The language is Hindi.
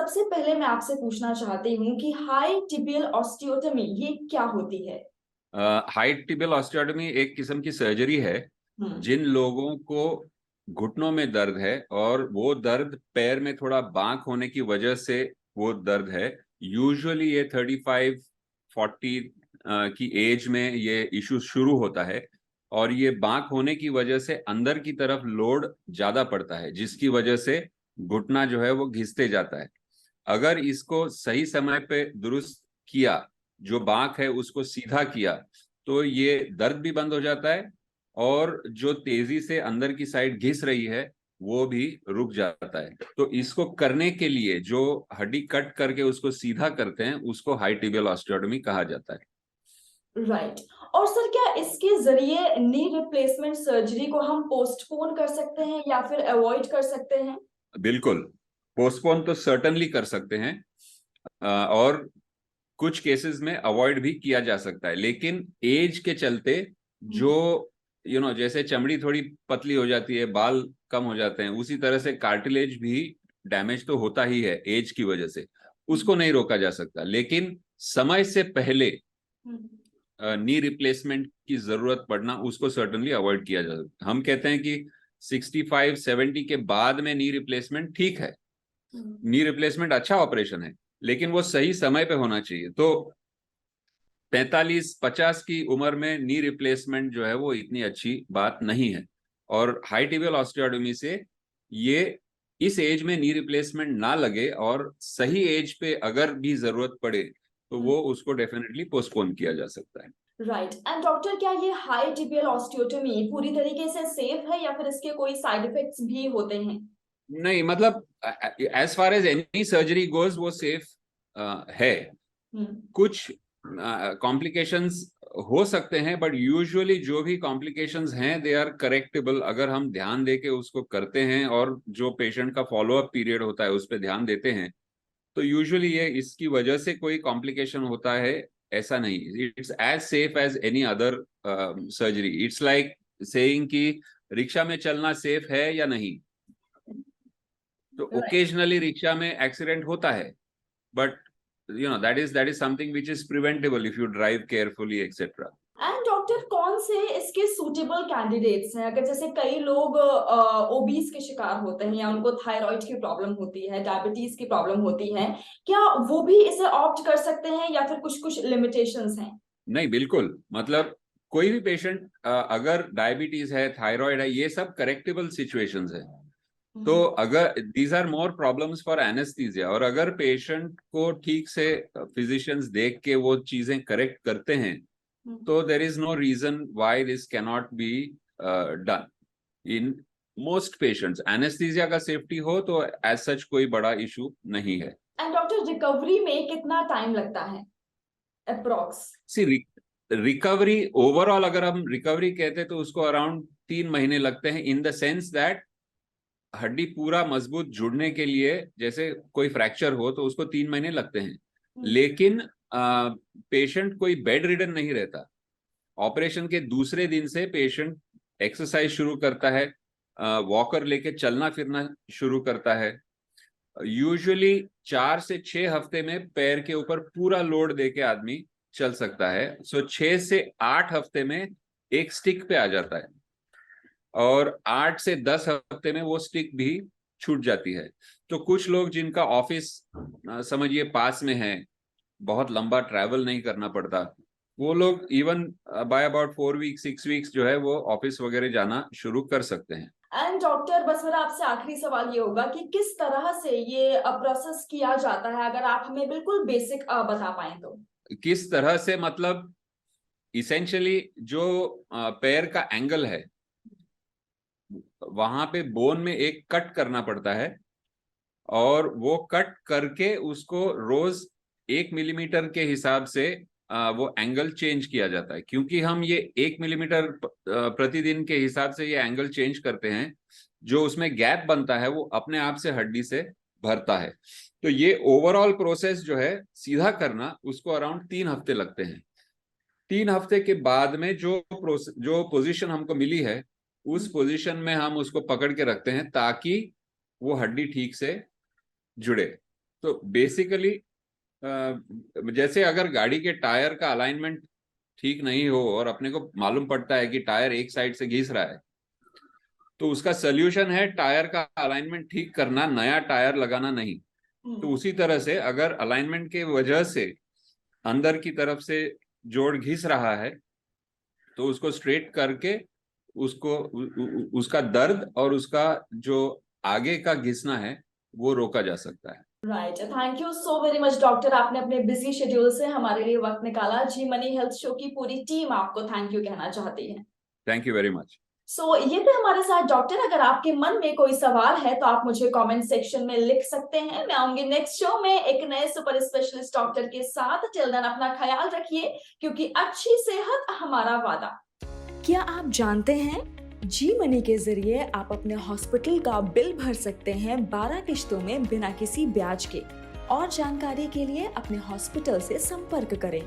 सबसे पहले मैं आपसे पूछना चाहती हूँ कि हाई टिबियल ऑस्टियोटमी ये क्या होती है? हाई टिबियल ऑस्टियोटमी एक किस्म की सर्जरी है। हम्म। जिन लोगों को घुटनों में दर्द है और वो दर्द पैर में थोड़ा बांक होने की वजह से वो दर्द है। यूजुअली ये 35-40 की एज में ये इशू शुरू होता है और ये बांक होने की वजह से अंदर की तरफ लोड ज्यादा पड़ता है, जिसकी वजह से घुटना जो है वो घिसते जाता है। अगर इसको सही समय पे दुरुस्त किया, जो बांक है उसको सीधा किया, तो ये दर्द भी बंद हो जाता है और जो तेजी से अंदर की साइड घिस रही है वो भी रुक जाता है। तो इसको करने के लिए जो हड्डी कट करके उसको सीधा करते हैं उसको हाई टिबियल ऑस्टियोटॉमी कहा जाता है। राइट। और सर, क्या इसके जरिए नी रिप्लेसमेंट सर्जरी को हम पोस्टपोन कर सकते हैं या फिर अवॉइड कर सकते हैं? बिल्कुल, पोस्टपोन तो सर्टनली कर सकते हैं और कुछ केसेस में अवॉइड भी किया जा सकता है, लेकिन एज के चलते जो जैसे चमड़ी थोड़ी पतली हो जाती है, बाल कम हो जाते हैं, उसी तरह से कार्टिलेज भी डैमेज तो होता ही है एज की वजह से। उसको नहीं रोका जा सकता, लेकिन समय से पहले नी रिप्लेसमेंट की जरूरत पड़ना उसको सर्टनली अवॉइड किया जा सकता है। हम कहते हैं कि 65-70 के बाद में नी रिप्लेसमेंट ठीक है। नी रिप्लेसमेंट अच्छा ऑपरेशन है, लेकिन वो सही समय पे होना चाहिए। तो 45-50 की उम्र में नी रिप्लेसमेंट जो है वो इतनी अच्छी बात नहीं है। और हाई टिबियल ऑस्टियोटॉमी से ये इस एज में नी रिप्लेसमेंट ना लगे और सही एज पे अगर भी जरूरत पड़े तो वो उसको डेफिनेटली पोस्टपोन किया जा सकता है। राइट। एंड डॉक्टर, क्या ये हाई टिबियल ऑस्टियोटमी पूरी तरीके से सेफ है या फिर इसके कोई साइड इफेक्ट्स भी होते हैं? नहीं, मतलब as far as any surgery goes वो सेफ है। हम्म। कुछ कॉम्प्लिकेशंस हो सकते हैं, बट यूजुअली जो भी कॉम्प्लिकेशंस हैं दे आर करेक्टेबल अगर हम ध्यान दे के उसको करते हैं और जो पेशेंट का फॉलो अप पीरियड होता है उस पर ध्यान देते हैं। तो यूजुअली ये इसकी वजह से कोई कॉम्प्लिकेशन होता है ऐसा नहीं। It's as safe as any other surgery. It's like saying कि रिक्शा में चलना सेफ है या नहीं। तो राइट। ओकेजनली रिक्शा में एक्सीडेंट होता है, but that is something which is preventable if you drive carefully, etc. And doctor, कौन से इसके सूटेबल कैंडिडेट्स हैं? अगर जैसे कई लोग ओबीज के शिकार होते हैं या उनको थायराइड की प्रॉब्लम होती है, डायबिटीज की प्रॉब्लम होती है, क्या वो भी इसे ऑप्ट कर सकते हैं या फिर कुछ कुछ लिमिटेशंस हैं? नहीं, बिल्कुल, मतलब कोई भी पेशेंट अगर डायबिटीज है, थायराइड है, ये सब करेक्टेबल सिचुएशंस है। तो अगर these are more problems for anaesthesia, और अगर पेशेंट को ठीक से फिजिशियंस देख के वो चीजें करेक्ट करते हैं तो there is no reason why this cannot be done in most patients. Anaesthesia का सेफ्टी हो तो एज सच कोई बड़ा इशू नहीं है। एंड डॉक्टर, रिकवरी में कितना टाइम लगता है अप्रोक्स? सी रिकवरी ओवरऑल, अगर हम रिकवरी कहते हैं तो उसको अराउंड 3 महीने लगते हैं, इन द सेंस दैट हड्डी पूरा मजबूत जुड़ने के लिए, जैसे कोई फ्रैक्चर हो तो उसको 3 महीने लगते हैं। लेकिन पेशेंट कोई बेड रिडन नहीं रहता। ऑपरेशन के दूसरे दिन से पेशेंट एक्सरसाइज शुरू करता है, वॉकर लेके चलना फिरना शुरू करता है। यूजुअली 4 से 6 हफ्ते में पैर के ऊपर पूरा लोड देके आदमी चल सकता है। सो 6 से 8 हफ्ते में एक स्टिक पे आ जाता है और 8 से 10 हफ्ते में वो स्टिक भी छूट जाती है। तो कुछ लोग जिनका ऑफिस समझिए पास में है, बहुत लंबा ट्रैवल नहीं करना पड़ता, वो लोग even by about 4 weeks 6 weeks जो है वो ऑफिस वगैरह जाना शुरू कर सकते हैं। एंड डॉक्टर, बस मेरा आपसे आखिरी सवाल ये होगा कि किस तरह से ये प्रोसेस किया जाता है, अगर आप हमें बिल्कुल बेसिक बता पाएं तो। किस तरह से, मतलब इसेंशियली जो पैर का एंगल है वहां पे बोन में एक कट करना पड़ता है और वो कट करके उसको रोज 1 मिलीमीटर के हिसाब से वो एंगल चेंज किया जाता है। क्योंकि हम ये 1 मिलीमीटर प्रतिदिन के हिसाब से ये एंगल चेंज करते हैं, जो उसमें गैप बनता है वो अपने आप से हड्डी से भरता है। तो ये ओवरऑल प्रोसेस जो है सीधा करना, उसको अराउंड 3 हफ्ते लगते हैं। 3 हफ्ते के बाद में जो पोजीशन हमको मिली है उस पोजीशन में हम उसको पकड़ के रखते हैं ताकि वो हड्डी ठीक से जुड़े। तो बेसिकली जैसे अगर गाड़ी के टायर का अलाइनमेंट ठीक नहीं हो और अपने को मालूम पड़ता है कि टायर एक साइड से घिस रहा है, तो उसका सोल्यूशन है टायर का अलाइनमेंट ठीक करना, नया टायर लगाना नहीं। तो उसी तरह से अगर अलाइनमेंट के वजह से अंदर की तरफ से जोड़ घिस रहा है तो उसको स्ट्रेट करके उसको उसका दर्द और उसका जो आगे का घिसना है वो रोका जा सकता है। Right, thank you so very much doctor, आपने अपने बिजी शेड्यूल से हमारे लिए वक्त निकाला। जी मनी हेल्थ शो की पूरी टीम आपको थैंक यू कहना चाहती है। Thank you very much. ये थे हमारे साथ डॉक्टर। अगर आपके मन में कोई सवाल है तो आप मुझे कमेंट सेक्शन में लिख सकते हैं। मैं आऊंगी नेक्स्ट शो में एक नए सुपर स्पेशलिस्ट डॉक्टर के साथ। टिल देन अपना ख्याल रखिए, क्योंकि अच्छी सेहत हमारा वादा। क्या आप जानते हैं, जी मनी के जरिए आप अपने हॉस्पिटल का बिल भर सकते हैं 12 किश्तों में बिना किसी ब्याज के। और जानकारी के लिए अपने हॉस्पिटल से संपर्क करें।